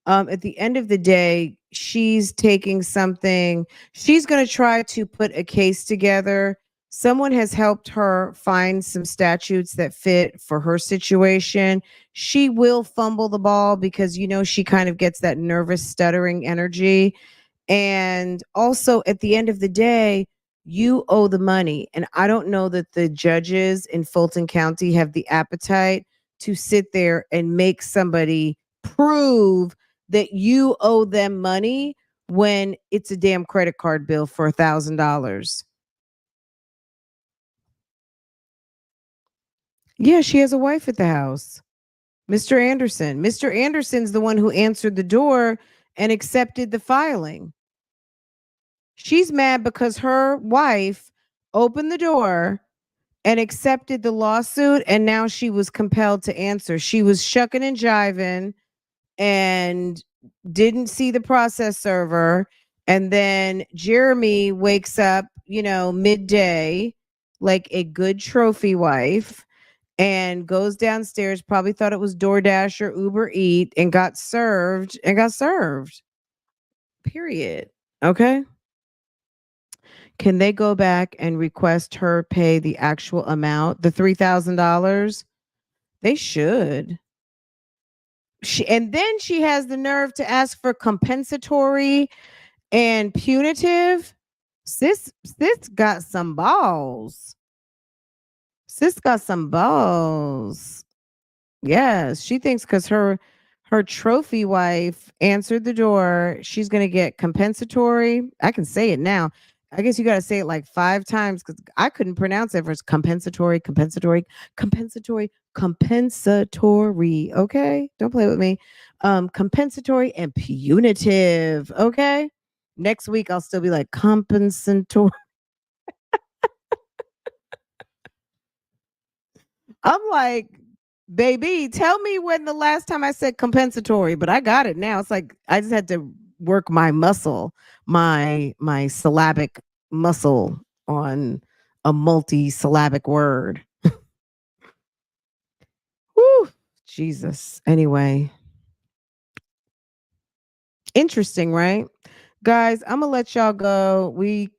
At the end of the day, she's taking something, she's going to try to put a case together. Someone has helped her find some statutes that fit for her situation. She will fumble the ball because she kind of gets that nervous stuttering energy. And also at the end of the day, you owe the money. And I don't know that the judges in Fulton County have the appetite to sit there and make somebody prove that you owe them money when it's a damn credit card bill for $1,000. Yeah, she has a wife at the house. Mr. Anderson. Mr. Anderson's the one who answered the door and accepted the filing. She's mad because her wife opened the door and accepted the lawsuit, and now she was compelled to answer. She was shucking and jiving and didn't see the process server. And then Jeremy wakes up, midday, like a good trophy wife, and goes downstairs, probably thought it was DoorDash or Uber Eat, and got served. Period. Okay. Can they go back and request her pay the actual amount, the $3,000? They should. And then she has the nerve to ask for compensatory and punitive. Sis got some balls. Sis got some balls. Yes, she thinks because her trophy wife answered the door, she's gonna get compensatory. I can say it now. I guess you gotta say it like 5 times because I couldn't pronounce it first. Compensatory. Okay, don't play with me. Compensatory and punitive. Okay, next week I'll still be like compensatory. I'm like, baby, tell me when the last time I said compensatory, but I got it now. It's like I just had to work my muscle, my syllabic muscle on a multi-syllabic word. Whew, Jesus. Anyway, interesting, right? Guys, I'm gonna let y'all go. We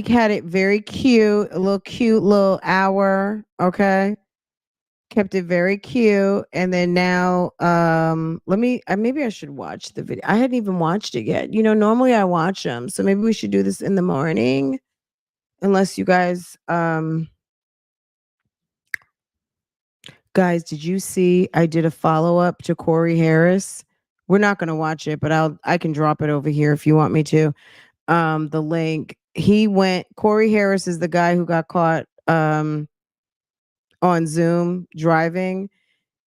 had it very cute, a little cute little hour. Okay. Kept it very cute. And then now, let me, maybe I should watch the video. I hadn't even watched it yet. Normally I watch them. So maybe we should do this in the morning. Unless you guys, guys, did you see I did a follow-up to Corey Harris? We're not going to watch it, but I can drop it over here if you want me to. The link. Corey Harris is the guy who got caught on Zoom driving,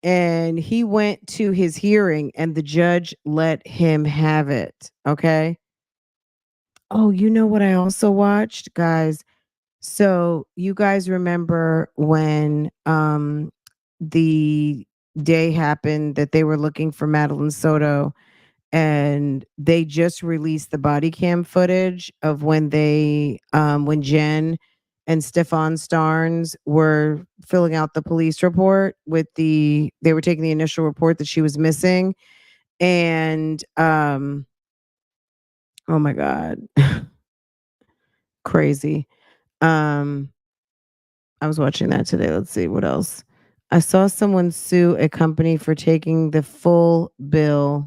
and he went to his hearing and the judge let him have it. Okay. Oh, you know what I also watched, guys? So you guys remember when the day happened that they were looking for Madeline Soto, and they just released the body cam footage of when when Jen and Stefan Starnes were filling out the police report they were taking the initial report that she was missing. And oh my God. Crazy. I was watching that today. Let's see what else. I saw someone sue a company for taking the full bill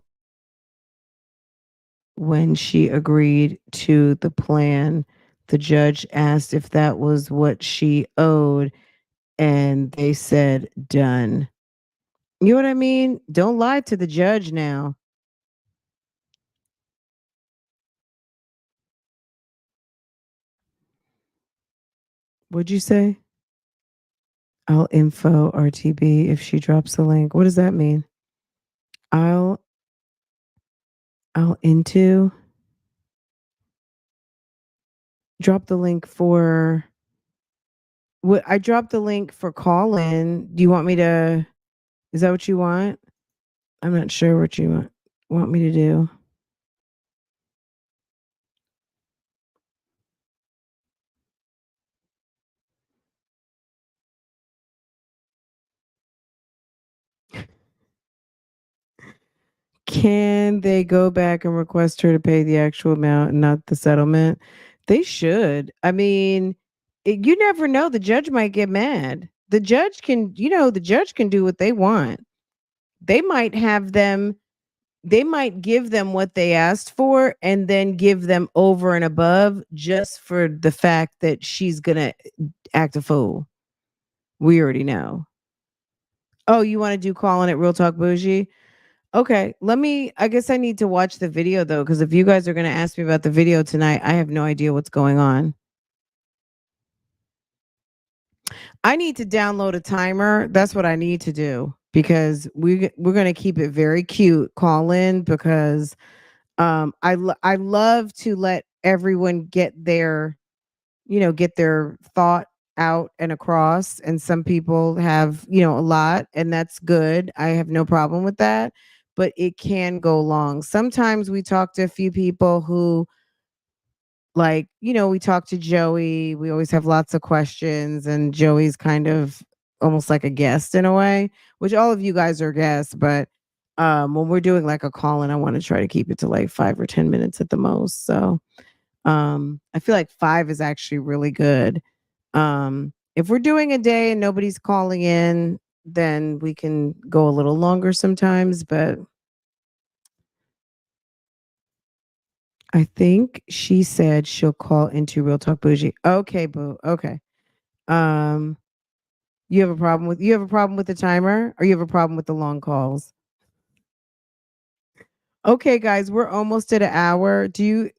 when she agreed to the plan. The judge asked if that was what she owed, and they said done. You know what I mean? Don't lie to the judge now. What'd you say? I'll info RTB if she drops the link. What does that mean? I'll I'll into drop the link for what I dropped the link for call in. Do you want me to is that what you want? I'm not sure what you want me to do. Can they go back and request her to pay the actual amount and not the settlement? They should. I mean, you never know. The judge might get mad. The judge can, the judge can do what they want. They might have them, they might give them what they asked for and then give them over and above just for the fact that she's going to act a fool. We already know. Oh, you want to do calling it Real Talk Bougie? Okay, I guess I need to watch the video though, because if you guys are going to ask me about the video tonight, I have no idea what's going on. I need to download a timer. That's what I need to do because we're going to keep it very cute. Call in because I love to let everyone get their thought out and across, and some people have, a lot, and that's good. I have no problem with that, but it can go long. Sometimes we talk to a few people who like, we talk to Joey, we always have lots of questions, and Joey's kind of almost like a guest in a way, which all of you guys are guests, but when we're doing like a call in, I want to try to keep it to like 5 or 10 minutes at the most. So I feel like 5 is actually really good. If we're doing a day and nobody's calling in, then we can go a little longer sometimes, but I think she said she'll call into Real Talk Bougie. Okay, boo. Okay. Um, you have a problem with the timer, or you have a problem with the long calls? Okay, guys, we're almost at an hour.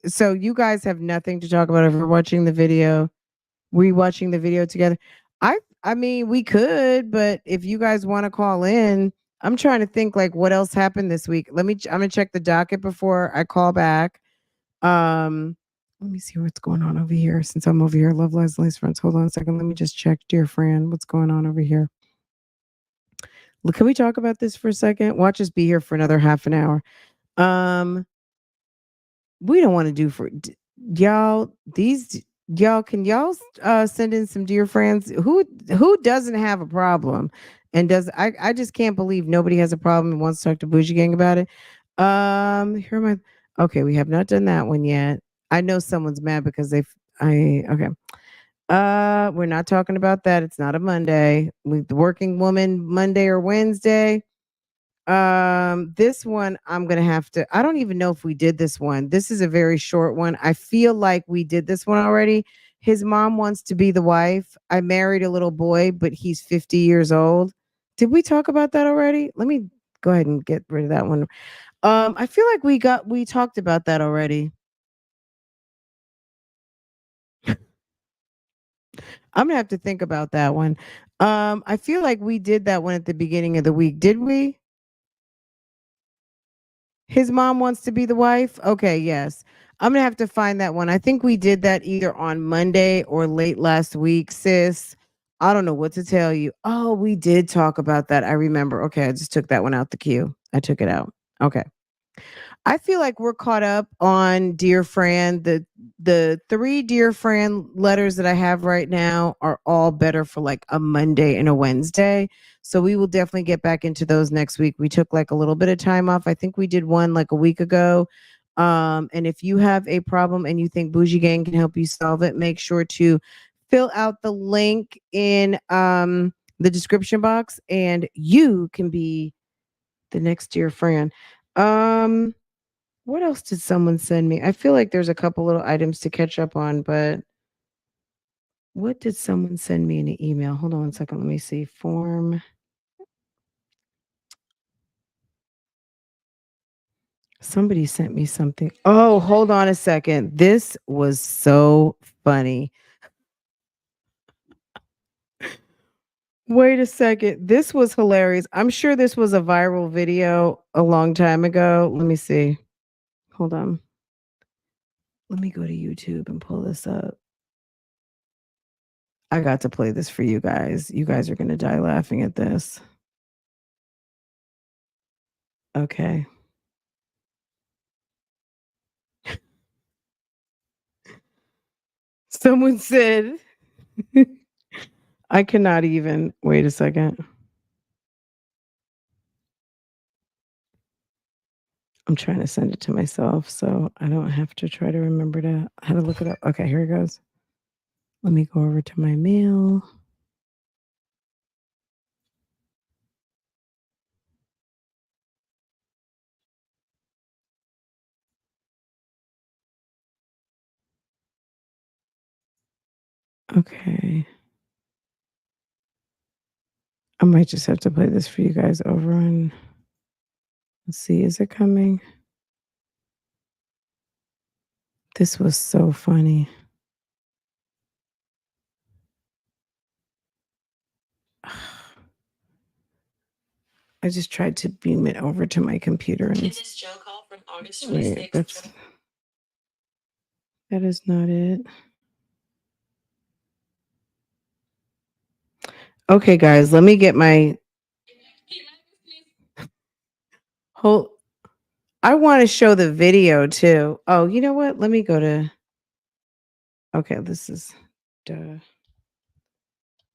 So you guys have nothing to talk about if we're watching the video, rewatching the video together? I mean, we could, but if you guys want to call in, I'm trying to think like what else happened this week. I'm gonna check the docket before I call back. Let me see what's going on over here. Since I'm over here, Love Leslie's friends. Hold on a second. Let me just check, dear friend, what's going on over here. Look, can we talk about this for a second? Watch us be here for another half an hour. Um, we don't want to do for y'all. Y'all, can y'all send in some dear friends who doesn't have a problem and does I just can't believe nobody has a problem and wants to talk to Bougie Gang about it. Here am I. Okay, we have not done that one yet. I know someone's mad because okay. We're not talking about that. It's not a Monday. The working woman Monday or Wednesday. This one I'm gonna have to. I don't even know if we did this one. This is a very short one. I feel like we did this one already. His mom wants to be the wife. I married a little boy, but he's 50 years old. Did we talk about that already? Let me go ahead and get rid of that one. I feel like we talked about that already. I'm gonna have to think about that one. I feel like we did that one at the beginning of the week. Did we? His mom wants to be the wife? Okay, yes. I'm gonna have to find that one. I think we did that either on Monday or late last week, sis. I don't know what to tell you. Oh, we did talk about that. I remember. Okay, I just took that one out the queue. I took it out. Okay. I feel like we're caught up on Dear Fran. The 3 Dear Fran letters that I have right now are all better for like a Monday and a Wednesday. So we will definitely get back into those next week. We took like a little bit of time off. I think we did one like a week ago. And if you have a problem and you think Bougie Gang can help you solve it, make sure to fill out the link in the description box, and you can be the next dear friend. What else did someone send me? I feel like there's a couple little items to catch up on, but what did someone send me in an email? Hold on one second. Let me see. Form. Somebody sent me something. Oh, hold on a second. This was so funny. Wait a second. This was hilarious. I'm sure this was a viral video a long time ago. Let me see. Hold on. Let me go to YouTube and pull this up. I got to play this for you guys. You guys are going to die laughing at this. Okay. Someone said, I cannot even. Wait a second. I'm trying to send it to myself so I don't have to try to remember how to look it up. Okay, here it goes. Let me go over to my mail. Okay. I might just have to play this for you guys over on. Let's see, is it coming? This was so funny. I just tried to beam it over to my computer. And this Joe call from August 26th. That is not it. Okay, guys, let me get my whole. I want to show the video too. Oh, you know what? Let me go to. Okay, this is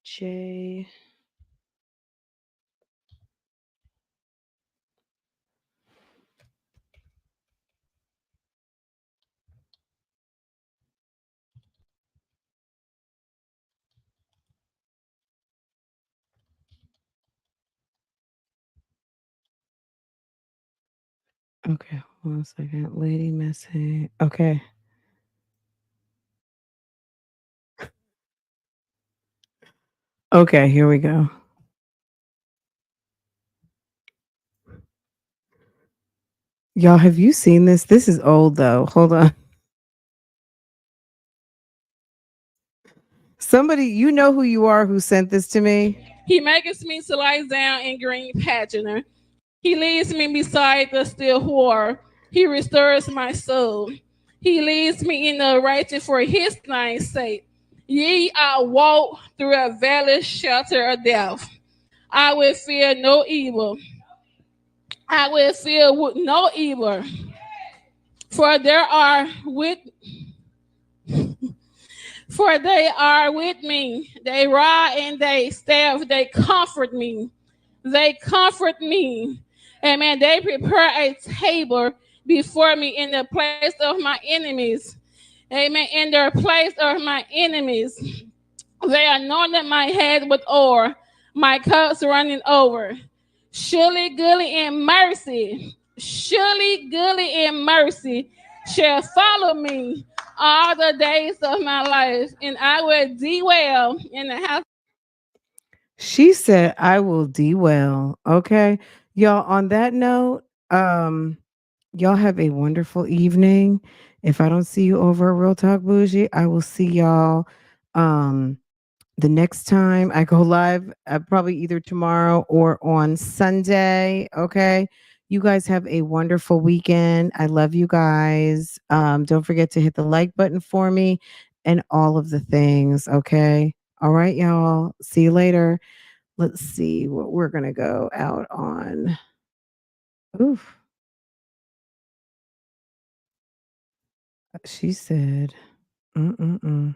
J. Okay, 1 second. Lady message. Okay. Okay, here we go. Y'all, have you seen this? This is old though. Hold on. Somebody, you know who you are who sent this to me? He maketh me to lie down in green pasture. He leads me beside the still water. He restores my soul. He leads me in the righteous for his name's sake. Yea, I walk through a valley shelter of death. I will fear no evil. I will fear no evil. For they are with me. They rod and they staff, they comfort me. They comfort me. Amen. They prepare a table before me in the place of my enemies. Amen. In the place of my enemies. They anointed my head with oil, my cups running over. Surely goodness and mercy shall follow me all the days of my life, and I will dwell in the house. She said, I will do well. Okay. Y'all, on that note, y'all have a wonderful evening. If I don't see you over at Real Talk Bougie, I will see y'all the next time I go live, probably either tomorrow or on Sunday. Okay. You guys have a wonderful weekend. I love you guys. Don't forget to hit the like button for me and all of the things. Okay. All right, y'all. See you later. Let's see what we're going to go out on. Oof. She said, mm-mm-mm.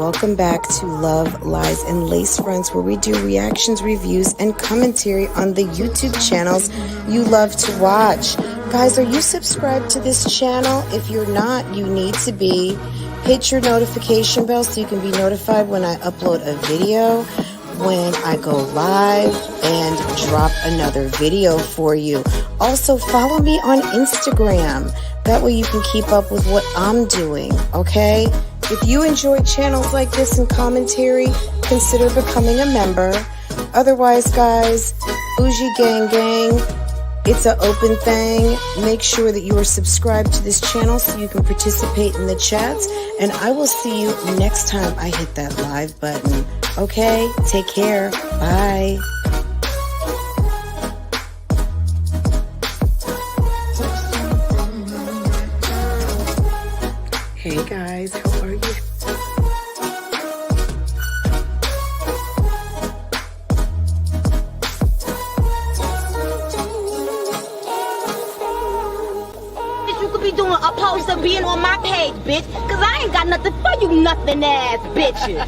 welcome back to Love, Lies, and Lace Fronts, where we do reactions, reviews, and commentary on the YouTube channels you love to watch. Guys, are you subscribed to this channel? If you're not, you need to be. Hit your notification bell so you can be notified when I upload a video, when I go live, and drop another video for you. Also, follow me on Instagram. That way you can keep up with what I'm doing, okay? If you enjoy channels like this and commentary, consider becoming a member. Otherwise, guys, Bougie Gang Gang, it's an open thing. Make sure that you are subscribed to this channel so you can participate in the chats. And I will see you next time I hit that live button. Okay? Take care. Bye. Hey guys, how are you? You could be doing opposed to being on my page, bitch. Cause I ain't got nothing for you nothing ass bitches.